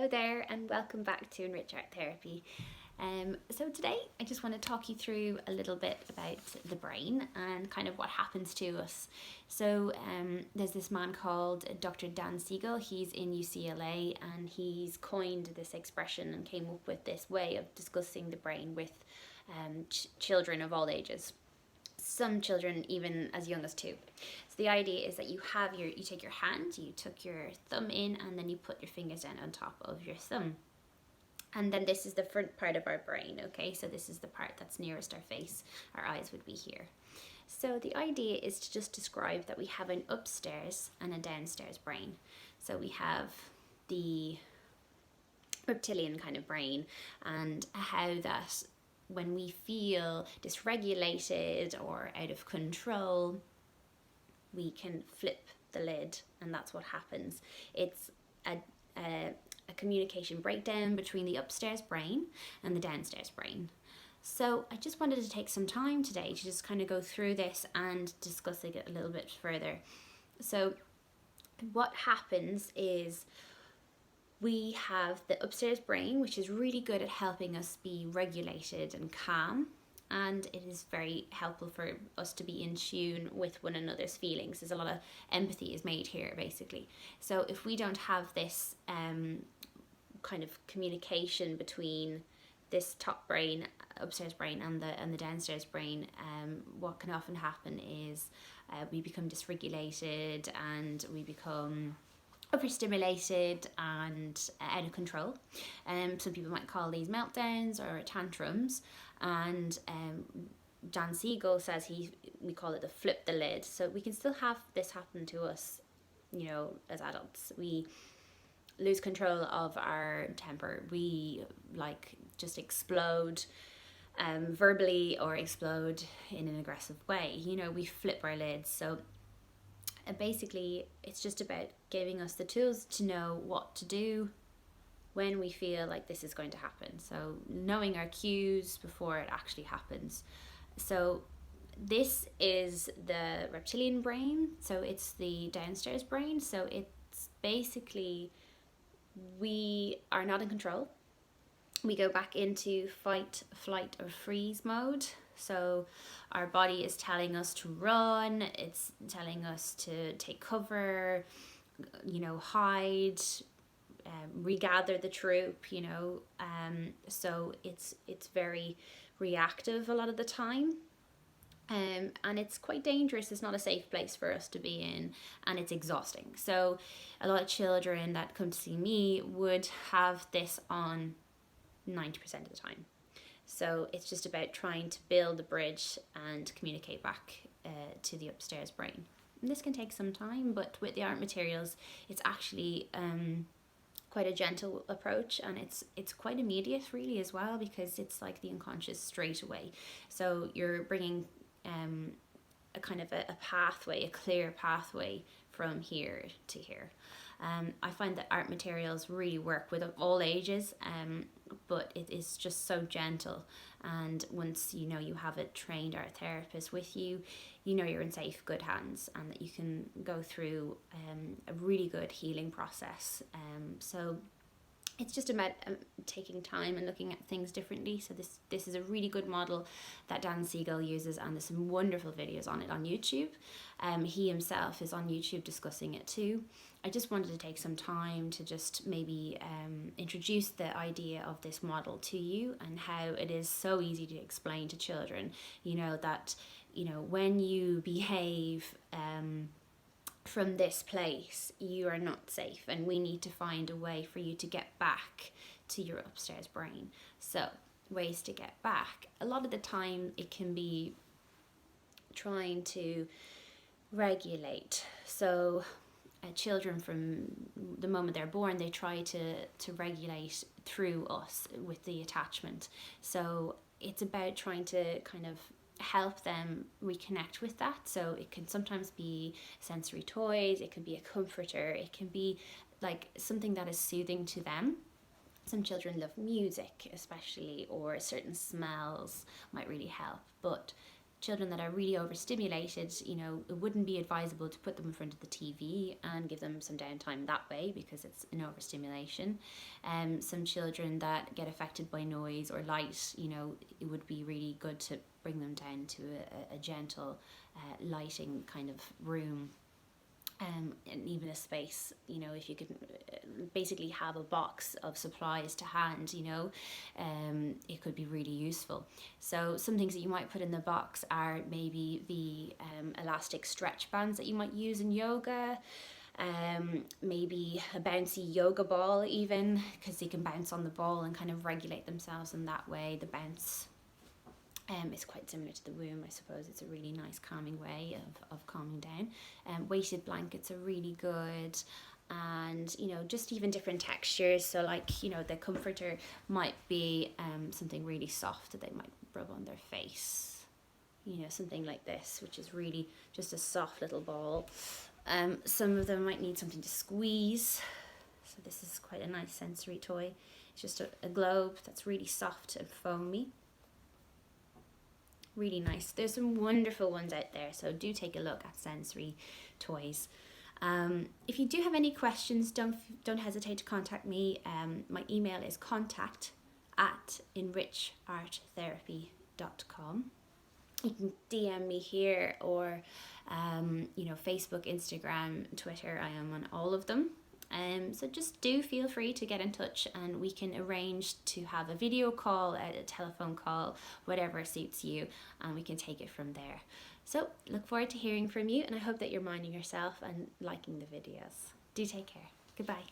there, and welcome back to Enrich Art Therapy. So today I just want to talk you through a little bit about the brain and kind of what happens to us. So there's this man called Dr.Dan Siegel. He's in UCLA and he's coined this expression and came up with this way of discussing the brain with children of all ages. Some children even as young as 2. So the idea is that you take your hand, you tuck your thumb in, and then you put your fingers down on top of your thumb. And then this is the front part of our brain, okay? So this is the part that's nearest our face. Our eyes would be here. So the idea is to just describe that we have an upstairs and a downstairs brain. So we have the reptilian kind of brain, and how that when we feel dysregulated or out of control, we can flip the lid, and that's what happens. It's a communication breakdown between the upstairs brain and the downstairs brain. So I just wanted to take some time today to just kind of go through this and discuss it a little bit further. So what happens is we have the upstairs brain, which is really good at helping us be regulated and calm, and it is very helpful for us to be in tune with one another's feelings. There's a lot of empathy is made here, basically. So if we don't have this kind of communication between this top brain, upstairs brain, and the downstairs brain, what can often happen is we become dysregulated and we become overstimulated and out of control. Some people might call these meltdowns or tantrums, and Dan Siegel says we call it the flip the lid. So we can still have this happen to us, as adults. We lose control of our temper. We just explode verbally or explode in an aggressive way. We flip our lids. So basically it's just about giving us the tools to know what to do when we feel like this is going to happen. So knowing our cues before it actually happens. So this is the reptilian brain, so it's the downstairs brain. So it's basically we are not in control. We go back into fight, flight, or freeze mode. So our body is telling us to run, it's telling us to take cover, hide, regather the troop, so it's very reactive a lot of the time. And it's quite dangerous. It's not a safe place for us to be in, and it's exhausting. So a lot of children that come to see me would have this on 90% of the time. So it's just about trying to build a bridge and communicate back to the upstairs brain. And this can take some time, but with the art materials, it's actually quite a gentle approach, and it's quite immediate really as well, because it's like the unconscious straight away. So you're bringing a kind of a pathway, a clear pathway from here to here. I find that art materials really work with all ages, but it is just so gentle. And once you have a trained art therapist with you, you're in safe, good hands, and that you can go through a really good healing process. So it's just about taking time and looking at things differently. So this is a really good model that Dan Siegel uses, and there's some wonderful videos on it on YouTube. He himself is on YouTube discussing it too. I just wanted to take some time to just maybe introduce the idea of this model to you, and how it is so easy to explain to children, that when you behave from this place, you are not safe, and we need to find a way for you to get back to your upstairs brain. So ways to get back, a lot of the time it can be trying to regulate. So children, from the moment they're born, they try to regulate through us with the attachment. So it's about trying to kind of help them reconnect with that. So it can sometimes be sensory toys, it can be a comforter, it can be like something that is soothing to them. Some children love music especially, or certain smells might really help, but children that are really overstimulated, you know, it wouldn't be advisable to put them in front of the TV and give them some downtime that way because it's an overstimulation. Some children that get affected by noise or light, you know, it would be really good to bring them down to a gentle lighting kind of room. And even a space, you know, if you could basically have a box of supplies to hand, you know, it could be really useful. So some things that you might put in the box are maybe the elastic stretch bands that you might use in yoga, maybe a bouncy yoga ball even, because they can bounce on the ball and kind of regulate themselves in that way. The bounce it's quite similar to the womb, I suppose. It's a really nice calming way of calming down. Weighted blankets are really good, and you know, just even different textures. So like, you know, the comforter might be something really soft that they might rub on their face, you know, something like this, which is really just a soft little ball. Some of them might need something to squeeze, so this is quite a nice sensory toy. It's just a globe that's really soft and foamy. Really nice. There's some wonderful ones out there, so do take a look at sensory toys. If you do have any questions, don't hesitate to contact me. My email is contact@enricharttherapy.com. You can DM me here, or you know, Facebook, Instagram, Twitter. I am on all of them. So just do feel free to get in touch, and we can arrange to have a video call, a telephone call, whatever suits you, and we can take it from there. So look forward to hearing from you, and I hope that you're minding yourself and liking the videos. Do take care. Goodbye.